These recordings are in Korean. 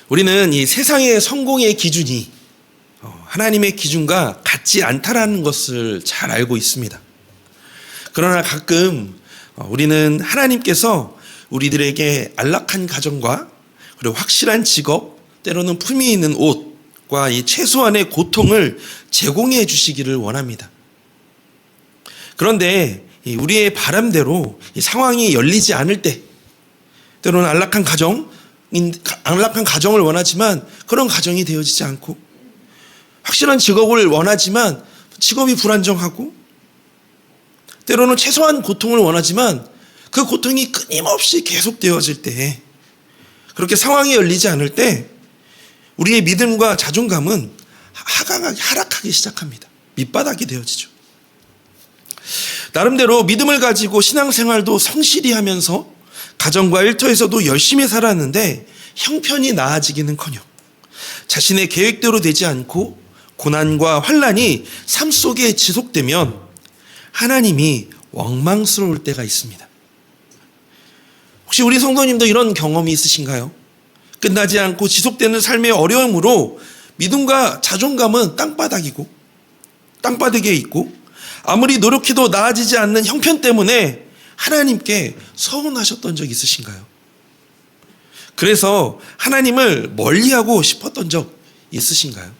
우리는 이 세상의 성공의 기준이 하나님의 기준과 같지 않다라는 것을 잘 알고 있습니다. 그러나 가끔 우리는 하나님께서 우리들에게 안락한 가정과 그리고 확실한 직업, 때로는 품위 있는 옷과 이 최소한의 고통을 제공해 주시기를 원합니다. 그런데 우리의 바람대로 이 상황이 열리지 않을 때, 때로는 안락한 가정을 원하지만 그런 가정이 되어지지 않고, 확실한 직업을 원하지만 직업이 불안정하고, 때로는 최소한 고통을 원하지만 그 고통이 끊임없이 계속되어질 때, 그렇게 상황이 열리지 않을 때 우리의 믿음과 자존감은 하락하기 시작합니다. 밑바닥이 되어지죠. 나름대로 믿음을 가지고 신앙생활도 성실히 하면서 가정과 일터에서도 열심히 살았는데 형편이 나아지기는커녕 자신의 계획대로 되지 않고 고난과 환난이 삶 속에 지속되면 하나님이 원망스러울 때가 있습니다. 혹시 우리 성도님도 이런 경험이 있으신가요? 끝나지 않고 지속되는 삶의 어려움으로 믿음과 자존감은 땅바닥에 있고 아무리 노력해도 나아지지 않는 형편 때문에 하나님께 서운하셨던 적 있으신가요? 그래서 하나님을 멀리하고 싶었던 적 있으신가요?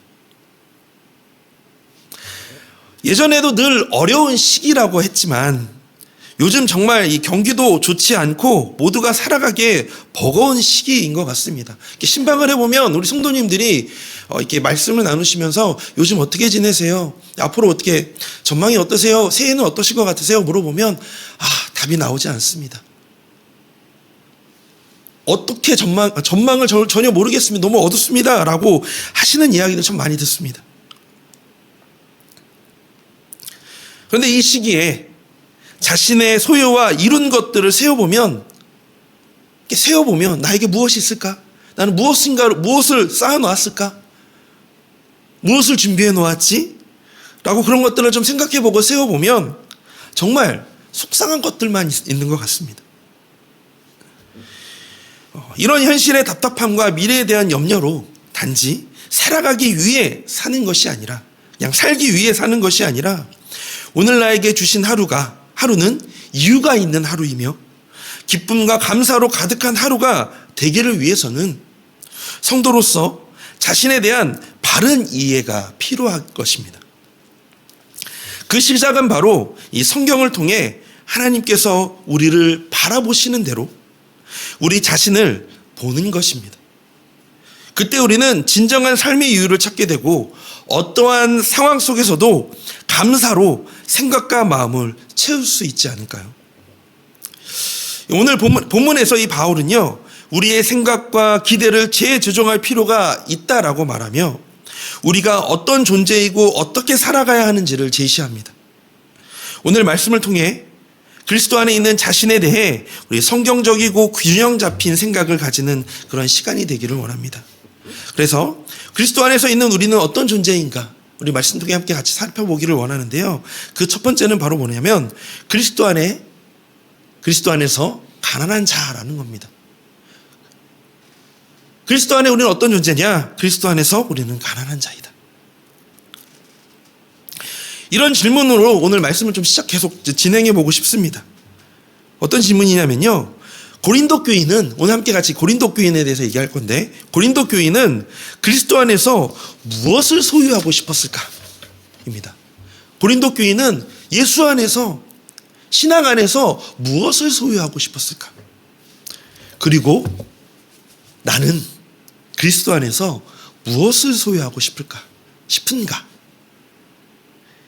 예전에도 늘 어려운 시기라고 했지만 요즘 정말 이 경기도 좋지 않고 모두가 살아가기에 버거운 시기인 것 같습니다. 이렇게 신방을 해보면 우리 성도님들이 이렇게 말씀을 나누시면서 요즘 어떻게 지내세요? 앞으로 어떻게 전망이 어떠세요? 새해는 어떠실 것 같으세요? 물어보면 답이 나오지 않습니다. 어떻게 전망을 전혀 모르겠습니다. 너무 어둡습니다. 라고 하시는 이야기를 참 많이 듣습니다. 그런데 이 시기에 자신의 소유와 이룬 것들을 세어보면 나에게 무엇이 있을까? 나는 무엇을 쌓아놓았을까? 무엇을 준비해 놓았지? 라고 그런 것들을 좀 생각해보고 세어보면 정말 속상한 것들만 있는 것 같습니다. 이런 현실의 답답함과 미래에 대한 염려로 단지 살아가기 위해 사는 것이 아니라, 그냥 살기 위해 사는 것이 아니라 오늘 나에게 주신 하루는 이유가 있는 하루이며 기쁨과 감사로 가득한 하루가 되기를 위해서는 성도로서 자신에 대한 바른 이해가 필요할 것입니다. 그 시작은 바로 이 성경을 통해 하나님께서 우리를 바라보시는 대로 우리 자신을 보는 것입니다. 그때 우리는 진정한 삶의 이유를 찾게 되고 어떠한 상황 속에서도 감사로 생각과 마음을 채울 수 있지 않을까요? 오늘 본문에서 이 바울은요, 우리의 생각과 기대를 재조정할 필요가 있다라고 말하며 우리가 어떤 존재이고 어떻게 살아가야 하는지를 제시합니다. 오늘 말씀을 통해 그리스도 안에 있는 자신에 대해 우리 성경적이고 균형 잡힌 생각을 가지는 그런 시간이 되기를 원합니다. 그래서 그리스도 안에서 있는 우리는 어떤 존재인가? 우리 말씀 통해 함께 같이 살펴보기를 원하는데요. 그 첫 번째는 바로 뭐냐면 그리스도 안에서 가난한 자라는 겁니다. 그리스도 안에 우리는 어떤 존재냐? 그리스도 안에서 우리는 가난한 자이다. 이런 질문으로 오늘 말씀을 좀 계속 진행해 보고 싶습니다. 어떤 질문이냐면요. 고린도 교인은, 오늘 함께 같이 고린도 교인에 대해서 얘기할 건데, 고린도 교인은 그리스도 안에서 무엇을 소유하고 싶었을까? 입니다. 고린도 교인은 예수 안에서, 신앙 안에서 무엇을 소유하고 싶었을까? 그리고 나는 그리스도 안에서 무엇을 소유하고 싶은가?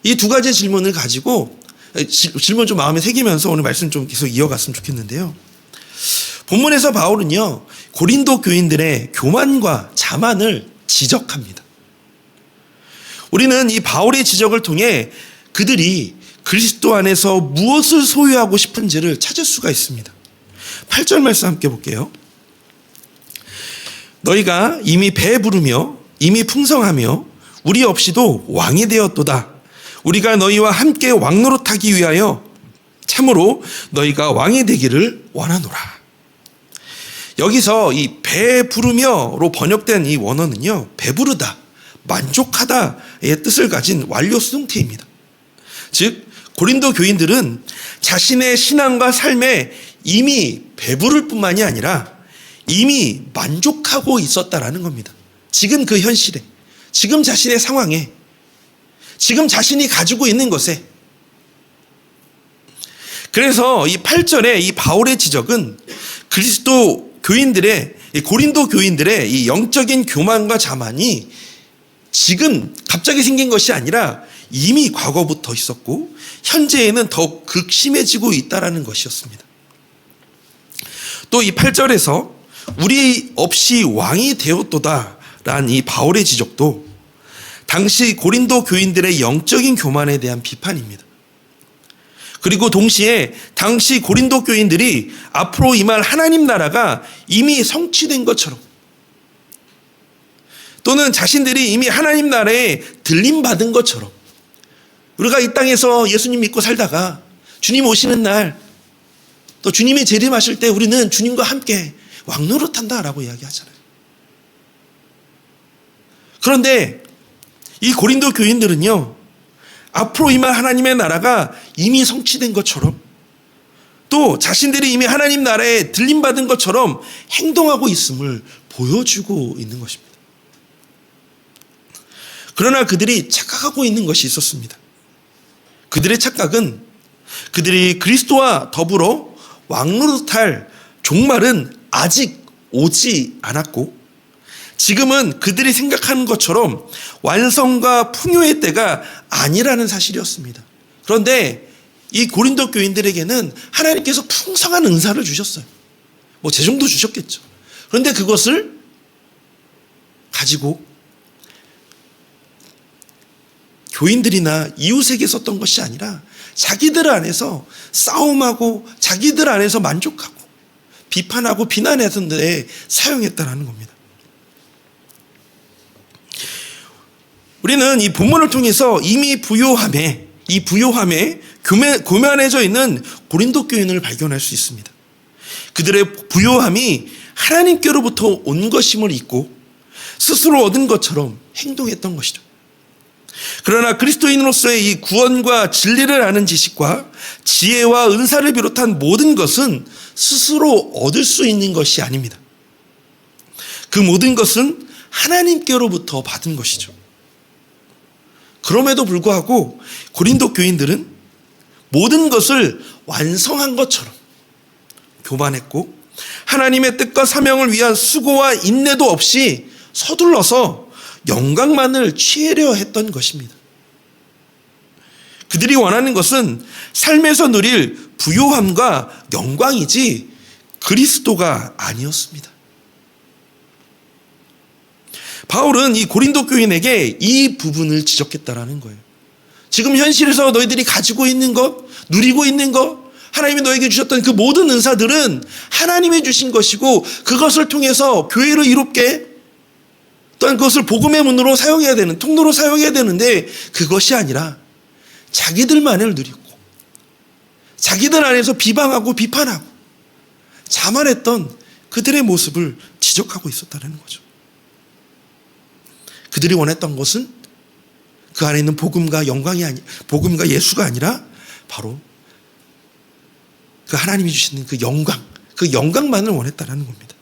이 두 가지 질문을 가지고 질문 좀 마음에 새기면서 오늘 말씀 좀 계속 이어갔으면 좋겠는데요. 본문에서 바울은요, 고린도 교인들의 교만과 자만을 지적합니다. 우리는 이 바울의 지적을 통해 그들이 그리스도 안에서 무엇을 소유하고 싶은지를 찾을 수가 있습니다. 8절 말씀 함께 볼게요. 너희가 이미 배부르며 이미 풍성하며 우리 없이도 왕이 되었도다. 우리가 너희와 함께 왕노릇하기 위하여 참으로 너희가 왕이 되기를 원하노라. 여기서 이 배부르며로 번역된 이 원어는요, 배부르다, 만족하다의 뜻을 가진 완료 수동태입니다. 즉 고린도 교인들은 자신의 신앙과 삶에 이미 배부를 뿐만이 아니라 이미 만족하고 있었다라는 겁니다. 지금 그 현실에, 지금 자신의 상황에, 지금 자신이 가지고 있는 것에. 그래서 이 8절에 이 바울의 지적은 그리스도 교인들의, 고린도 교인들의 이 영적인 교만과 자만이 지금 갑자기 생긴 것이 아니라 이미 과거부터 있었고 현재에는 더욱 극심해지고 있다라는 것이었습니다. 또 이 8절에서 우리 없이 왕이 되었도다라는 이 바울의 지적도 당시 고린도 교인들의 영적인 교만에 대한 비판입니다. 그리고 동시에 당시 고린도 교인들이 앞으로 임할 하나님 나라가 이미 성취된 것처럼, 또는 자신들이 이미 하나님 나라에 들림받은 것처럼, 우리가 이 땅에서 예수님 믿고 살다가 주님 오시는 날, 또 주님이 재림하실 때 우리는 주님과 함께 왕노릇한다라고 이야기하잖아요. 그런데 이 고린도 교인들은요, 앞으로 임할 하나님의 나라가 이미 성취된 것처럼, 또 자신들이 이미 하나님 나라에 들림받은 것처럼 행동하고 있음을 보여주고 있는 것입니다. 그러나 그들이 착각하고 있는 것이 있었습니다. 그들의 착각은 그들이 그리스도와 더불어 왕노릇할 종말은 아직 오지 않았고, 지금은 그들이 생각하는 것처럼 완성과 풍요의 때가 아니라는 사실이었습니다. 그런데 이 고린도 교인들에게는 하나님께서 풍성한 은사를 주셨어요. 뭐 재정도 주셨겠죠. 그런데 그것을 가지고 교인들이나 이웃에게 썼던 것이 아니라 자기들 안에서 싸움하고 자기들 안에서 만족하고 비판하고 비난하던 데 사용했다는 겁니다. 우리는 이 본문을 통해서 이미 부요함에 교만해져 있는 고린도 교인을 발견할 수 있습니다. 그들의 부요함이 하나님께로부터 온 것임을 잊고 스스로 얻은 것처럼 행동했던 것이죠. 그러나 그리스도인으로서의 이 구원과 진리를 아는 지식과 지혜와 은사를 비롯한 모든 것은 스스로 얻을 수 있는 것이 아닙니다. 그 모든 것은 하나님께로부터 받은 것이죠. 그럼에도 불구하고 고린도 교인들은 모든 것을 완성한 것처럼 교만했고, 하나님의 뜻과 사명을 위한 수고와 인내도 없이 서둘러서 영광만을 취하려 했던 것입니다. 그들이 원하는 것은 삶에서 누릴 부요함과 영광이지 그리스도가 아니었습니다. 바울은 이 고린도 교인에게 이 부분을 지적했다라는 거예요. 지금 현실에서 너희들이 가지고 있는 것, 누리고 있는 것, 하나님이 너에게 주셨던 그 모든 은사들은 하나님이 주신 것이고, 그것을 통해서 교회를 이롭게, 또한 그것을 복음의 문으로 사용해야 되는, 통로로 사용해야 되는데 그것이 아니라 자기들만을 누리고 자기들 안에서 비방하고 비판하고 자만했던 그들의 모습을 지적하고 있었다는 거죠. 그들이 원했던 것은 그 안에 있는 복음과 복음과 예수가 아니라 바로 그 하나님이 주시는 그 영광만을 원했다는 겁니다.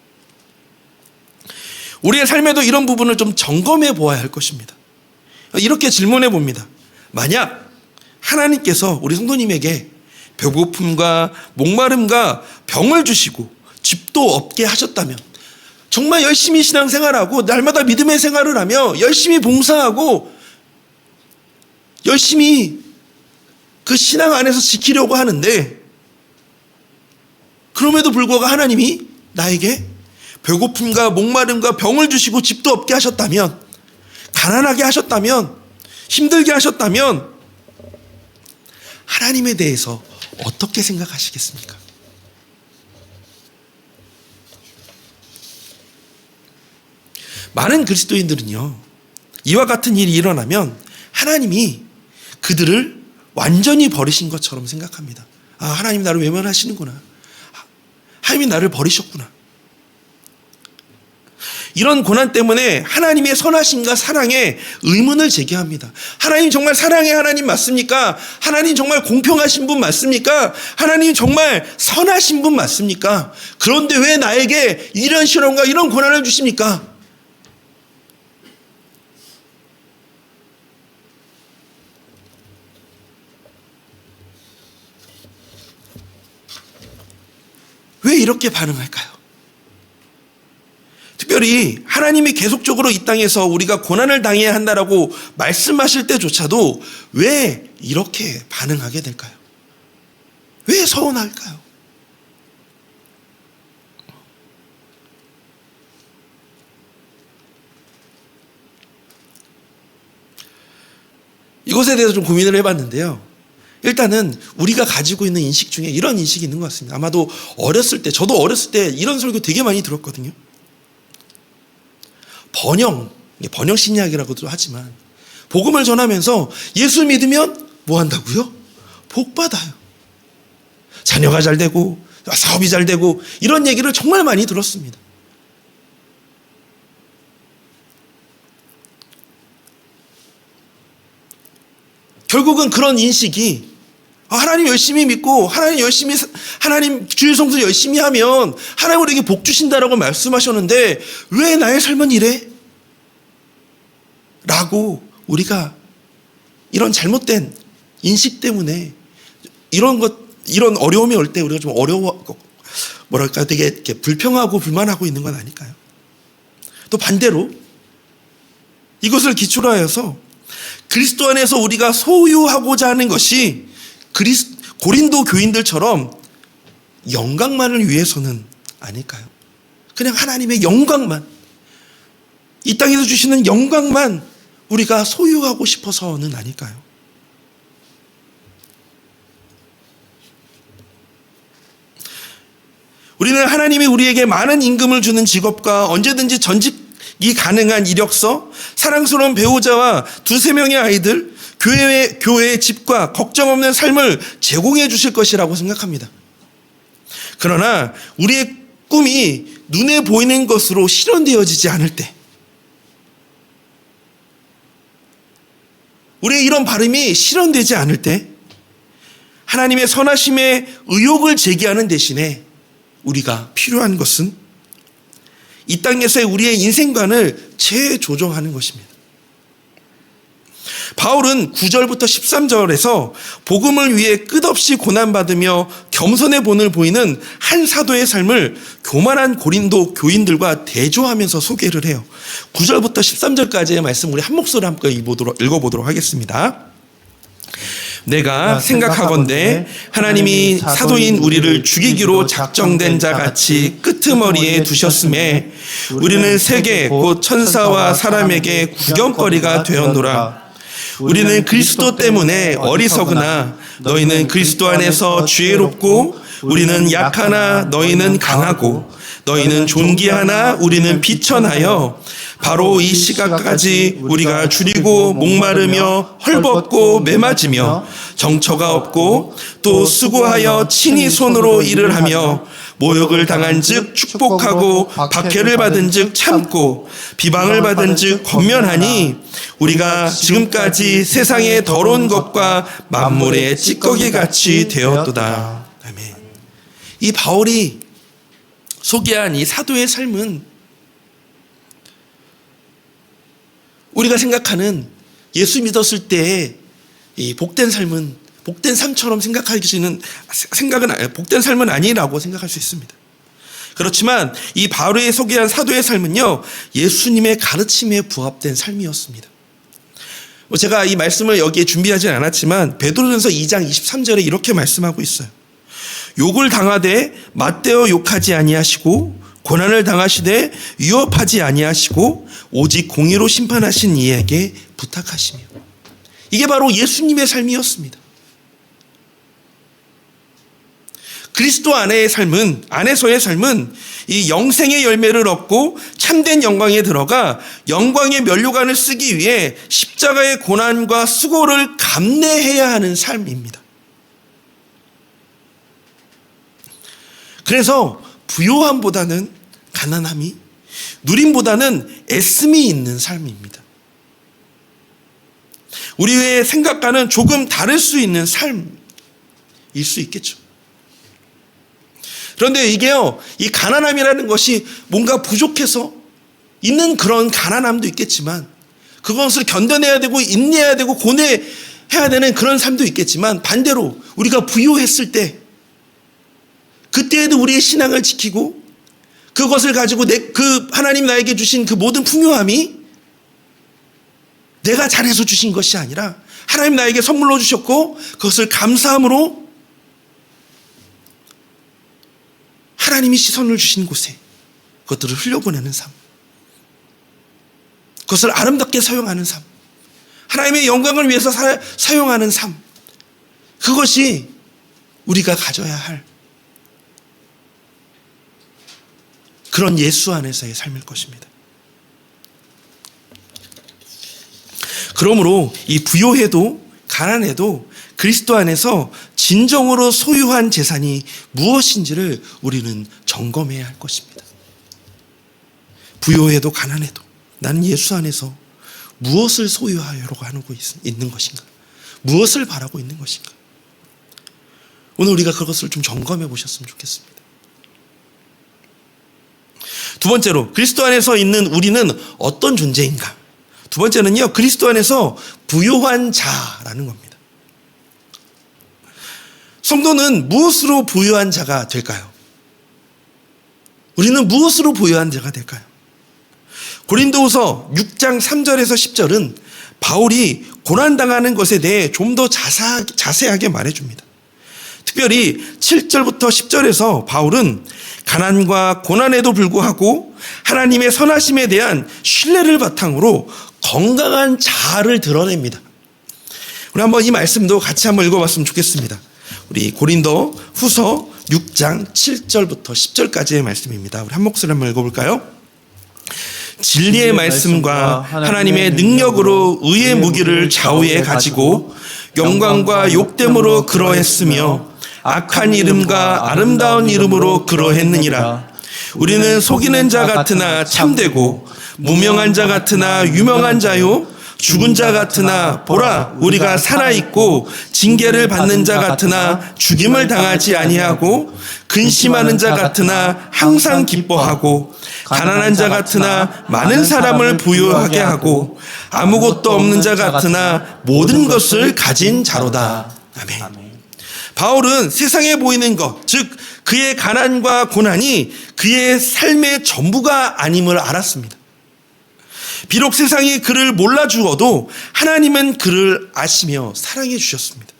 우리의 삶에도 이런 부분을 좀 점검해 보아야 할 것입니다. 이렇게 질문해 봅니다. 만약 하나님께서 우리 성도님에게 배고픔과 목마름과 병을 주시고 집도 없게 하셨다면, 정말 열심히 신앙생활하고 날마다 믿음의 생활을 하며 열심히 봉사하고 열심히 그 신앙 안에서 지키려고 하는데, 그럼에도 불구하고 하나님이 나에게 배고픔과 목마름과 병을 주시고 집도 없게 하셨다면, 가난하게 하셨다면, 힘들게 하셨다면 하나님에 대해서 어떻게 생각하시겠습니까? 많은 그리스도인들은요, 이와 같은 일이 일어나면 하나님이 그들을 완전히 버리신 것처럼 생각합니다. 아, 하나님 나를 외면하시는구나. 하나님이 나를 버리셨구나. 이런 고난 때문에 하나님의 선하심과 사랑에 의문을 제기합니다. 하나님 정말 사랑의 하나님 맞습니까? 하나님 정말 공평하신 분 맞습니까? 하나님 정말 선하신 분 맞습니까? 그런데 왜 나에게 이런 시련과 이런 고난을 주십니까? 왜 이렇게 반응할까요? 특별히 하나님이 계속적으로 이 땅에서 우리가 고난을 당해야 한다라고 말씀하실 때조차도 왜 이렇게 반응하게 될까요? 왜 서운할까요? 이것에 대해서 좀 고민을 해봤는데요. 일단은 우리가 가지고 있는 인식 중에 이런 인식이 있는 것 같습니다. 아마도 저도 어렸을 때 이런 설교 되게 많이 들었거든요. 번영 신약이라고도 하지만 복음을 전하면서 예수 믿으면 뭐 한다고요? 복 받아요. 자녀가 잘 되고 사업이 잘 되고 이런 얘기를 정말 많이 들었습니다. 결국은 그런 인식이 하나님 열심히 믿고 하나님 주일 성수 열심히 하면 하나님 우리에게 복 주신다라고 말씀하셨는데 왜 나의 삶은 이래? 라고 우리가 이런 잘못된 인식 때문에 이런 어려움이 올 때 우리가 좀 되게 이렇게 불평하고 불만하고 있는 건 아닐까요? 또 반대로 이것을 기초로 하여서 그리스도 안에서 우리가 소유하고자 하는 것이 고린도 교인들처럼 영광만을 위해서는 아닐까요? 그냥 하나님의 영광만, 이 땅에서 주시는 영광만 우리가 소유하고 싶어서는 아닐까요? 우리는 하나님이 우리에게 많은 임금을 주는 직업과 언제든지 전직이 가능한 이력서, 사랑스러운 배우자와 2-3명의 아이들, 교회의 집과 걱정 없는 삶을 제공해 주실 것이라고 생각합니다. 그러나 우리의 꿈이 눈에 보이는 것으로 실현되어지지 않을 때, 우리의 이런 바람이 실현되지 않을 때 하나님의 선하심에 의혹을 제기하는 대신에 우리가 필요한 것은 이 땅에서의 우리의 인생관을 재조정하는 것입니다. 바울은 9절부터 13절에서 복음을 위해 끝없이 고난받으며 겸손의 본을 보이는 한 사도의 삶을 교만한 고린도 교인들과 대조하면서 소개를 해요. 9절부터 13절까지의 말씀 우리 한 목소리로 함께 읽어보도록 하겠습니다. 내가 생각하건대 하나님이 사도인 우리를 죽이기로 작정된 자 같이 끄트머리에 두셨음에 우리는 세계 곧 천사와 사람에게 구경거리가 되었노라. 우리는 그리스도 때문에 어리석으나 너희는 그리스도 안에서 지혜롭고 우리는 약하나 너희는 강하고 너희는 존귀하나 우리는 비천하여 바로 이 시각까지 우리가 줄이고 목마르며 헐벗고 매맞으며 정처가 없고 또 수고하여 친히 손으로 일을 하며 모욕을 당한 즉 축복하고 박해를 받은 즉 참고 비방을 받은 즉 권면하니 우리가 지금까지 세상의 더러운 것과 만물의 찌꺼기 같이 되었도다. 아멘. 이 바울이 소개한 이 사도의 삶은 우리가 생각하는 예수 믿었을 때의 이 복된 삶처럼 복된 삶은 아니라고 생각할 수 있습니다. 그렇지만 이 바울이 소개한 사도의 삶은요, 예수님의 가르침에 부합된 삶이었습니다. 제가 이 말씀을 여기에 준비하진 않았지만 베드로전서 2장 23절에 이렇게 말씀하고 있어요. 욕을 당하되 맞대어 욕하지 아니하시고 고난을 당하시되 위협하지 아니하시고 오직 공의로 심판하신 이에게 부탁하시며. 이게 바로 예수님의 삶이었습니다. 그리스도 안에서의 삶은 이 영생의 열매를 얻고 참된 영광에 들어가 영광의 면류관을 쓰기 위해 십자가의 고난과 수고를 감내해야 하는 삶입니다. 그래서 부요함보다는 가난함이, 누림보다는 애씀이 있는 삶입니다. 우리의 생각과는 조금 다를 수 있는 삶일 수 있겠죠. 그런데 이게요, 이 가난함이라는 것이 뭔가 부족해서 있는 그런 가난함도 있겠지만, 그것을 견뎌내야 되고 인내해야 되고 고뇌해야 되는 그런 삶도 있겠지만, 반대로 우리가 부유했을 때 그때에도 우리의 신앙을 지키고 그것을 가지고 그 하나님 나에게 주신 그 모든 풍요함이 내가 잘해서 주신 것이 아니라 하나님 나에게 선물로 주셨고, 그것을 감사함으로 하나님이 시선을 주신 곳에 그것들을 흘려보내는 삶, 그것을 아름답게 사용하는 삶, 하나님의 영광을 위해서 사용하는 삶, 그것이 우리가 가져야 할 그런 예수 안에서의 삶일 것입니다. 그러므로 이 부요해도 가난해도 그리스도 안에서 진정으로 소유한 재산이 무엇인지를 우리는 점검해야 할 것입니다. 부요해도 가난해도 나는 예수 안에서 무엇을 소유하려고 하고 있는 것인가? 무엇을 바라고 있는 것인가? 오늘 우리가 그것을 좀 점검해 보셨으면 좋겠습니다. 두 번째로, 그리스도 안에서 있는 우리는 어떤 존재인가? 두 번째는요, 그리스도 안에서 부요한 자라는 겁니다. 성도는 무엇으로 부요한 자가 될까요? 우리는 무엇으로 부요한 자가 될까요? 고린도후서 6장 3절에서 10절은 바울이 고난당하는 것에 대해 좀 더 자세하게 말해줍니다. 특별히 7절부터 10절에서 바울은 가난과 고난에도 불구하고 하나님의 선하심에 대한 신뢰를 바탕으로 건강한 자아를 드러냅니다. 우리 한번 이 말씀도 같이 한번 읽어봤으면 좋겠습니다. 우리 고린도 후서 6장 7절부터 10절까지의 말씀입니다. 우리 한 목소리 한번 읽어볼까요? 진리의 말씀과 하나님의 능력으로 의의 무기를 좌우에 가지고 영광과 욕됨으로 그러했으며 악한 이름과 아름다운 이름으로 그러했느니라. 우리는 속이는 자 같으나 참되고 무명한 자 같으나 유명한 자요, 죽은 자 같으나 보라 우리가 살아있고 징계를 받는 자 같으나 죽임을 당하지 아니하고 근심하는 자 같으나 항상 기뻐하고 가난한 자 같으나 많은 사람을 부유하게 하고 아무것도 없는 자 같으나 모든 것을 가진 자로다. 아멘. 바울은 세상에 보이는 것, 즉 그의 가난과 고난이 그의 삶의 전부가 아님을 알았습니다. 비록 세상이 그를 몰라주어도 하나님은 그를 아시며 사랑해 주셨습니다.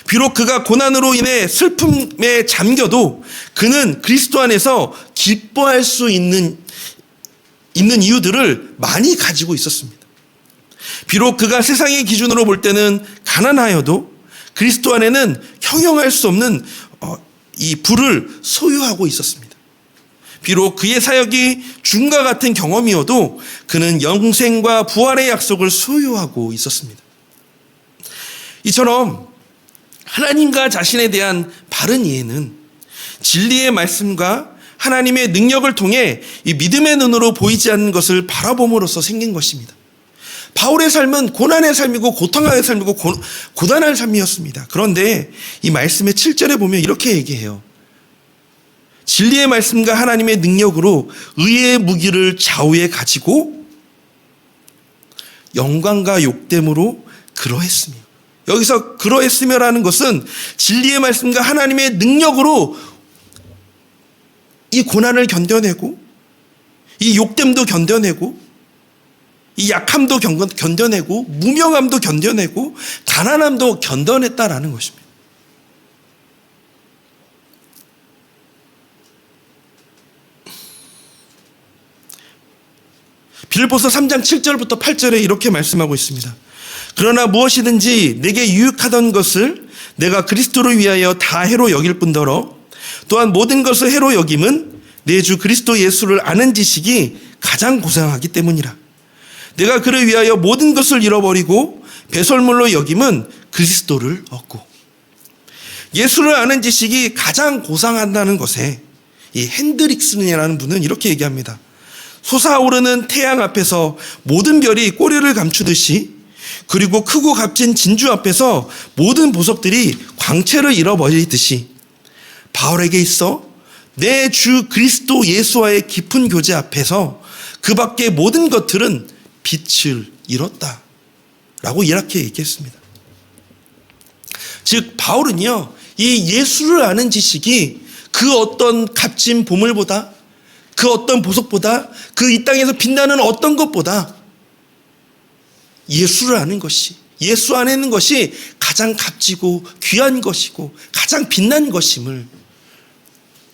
비록 그가 고난으로 인해 슬픔에 잠겨도 그는 그리스도 안에서 기뻐할 수 있는 이유들을 많이 가지고 있었습니다. 비록 그가 세상의 기준으로 볼 때는 가난하여도 그리스도 안에는 형용할 수 없는 이 부를 소유하고 있었습니다. 비록 그의 사역이 죽음과 같은 경험이어도 그는 영생과 부활의 약속을 소유하고 있었습니다. 이처럼 하나님과 자신에 대한 바른 이해는 진리의 말씀과 하나님의 능력을 통해 이 믿음의 눈으로 보이지 않는 것을 바라봄으로써 생긴 것입니다. 바울의 삶은 고난의 삶이고 고통의 삶이고 고단한 삶이었습니다. 그런데 이 말씀의 7절에 보면 이렇게 얘기해요. 진리의 말씀과 하나님의 능력으로 의의 무기를 좌우에 가지고 영광과 욕됨으로 그러했으며, 여기서 그러했으며라는 것은 진리의 말씀과 하나님의 능력으로 이 고난을 견뎌내고 이 욕됨도 견뎌내고 이 약함도 견뎌내고 무명함도 견뎌내고 가난함도 견뎌냈다라는 것입니다. 빌립보서 3장 7절부터 8절에 이렇게 말씀하고 있습니다. 그러나 무엇이든지 내게 유익하던 것을 내가 그리스도를 위하여 다 해로 여길 뿐더러 또한 모든 것을 해로 여김은 내 주 그리스도 예수를 아는 지식이 가장 고상하기 때문이라. 내가 그를 위하여 모든 것을 잃어버리고 배설물로 여김은 그리스도를 얻고. 예수를 아는 지식이 가장 고상한다는 것에 이 핸드릭슨이라는 분은 이렇게 얘기합니다. 솟아오르는 태양 앞에서 모든 별이 꼬리를 감추듯이, 그리고 크고 값진 진주 앞에서 모든 보석들이 광채를 잃어버리듯이 바울에게 있어 내 주 그리스도 예수와의 깊은 교제 앞에서 그 밖의 모든 것들은 빛을 잃었다 라고 이렇게 얘기했습니다. 즉 바울은요, 이 예수를 아는 지식이 그 어떤 값진 보물보다, 그 어떤 보석보다, 그 이 땅에서 빛나는 어떤 것보다 예수를 아는 것이, 예수 안에 있는 것이 가장 값지고 귀한 것이고 가장 빛난 것임을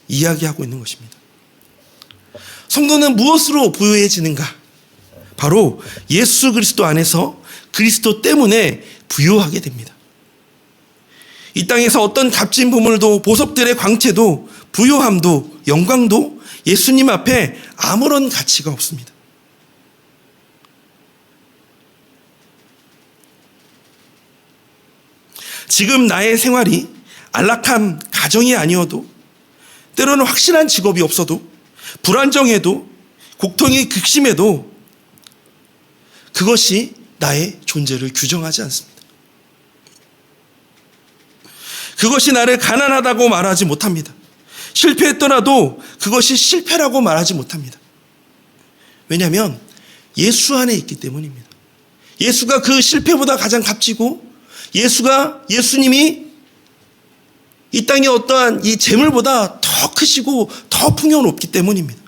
이야기하고 있는 것입니다. 성도는 무엇으로 부유해지는가? 바로 예수 그리스도 안에서 그리스도 때문에 부유하게 됩니다. 이 땅에서 어떤 값진 보물도, 보석들의 광채도, 부유함도, 영광도 예수님 앞에 아무런 가치가 없습니다. 지금 나의 생활이 안락한 가정이 아니어도, 때로는 확실한 직업이 없어도, 불안정해도, 곡통이 극심해도 그것이 나의 존재를 규정하지 않습니다. 그것이 나를 가난하다고 말하지 못합니다. 실패했더라도 그것이 실패라고 말하지 못합니다. 왜냐하면 예수 안에 있기 때문입니다. 예수가 그 실패보다 가장 값지고, 예수님이 이 땅의 어떠한 이 재물보다 더 크시고 더 풍요롭기 때문입니다.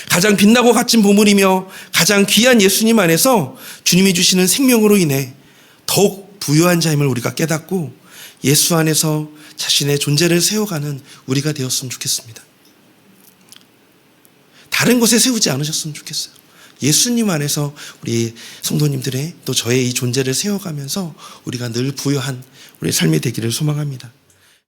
가장 빛나고 값진 보물이며 가장 귀한 예수님 안에서 주님이 주시는 생명으로 인해 더욱 부유한 자임을 우리가 깨닫고 예수 안에서 자신의 존재를 세워가는 우리가 되었으면 좋겠습니다. 다른 곳에 세우지 않으셨으면 좋겠어요. 예수님 안에서 우리 성도님들의 또 저의 이 존재를 세워가면서 우리가 늘 부유한 우리의 삶이 되기를 소망합니다.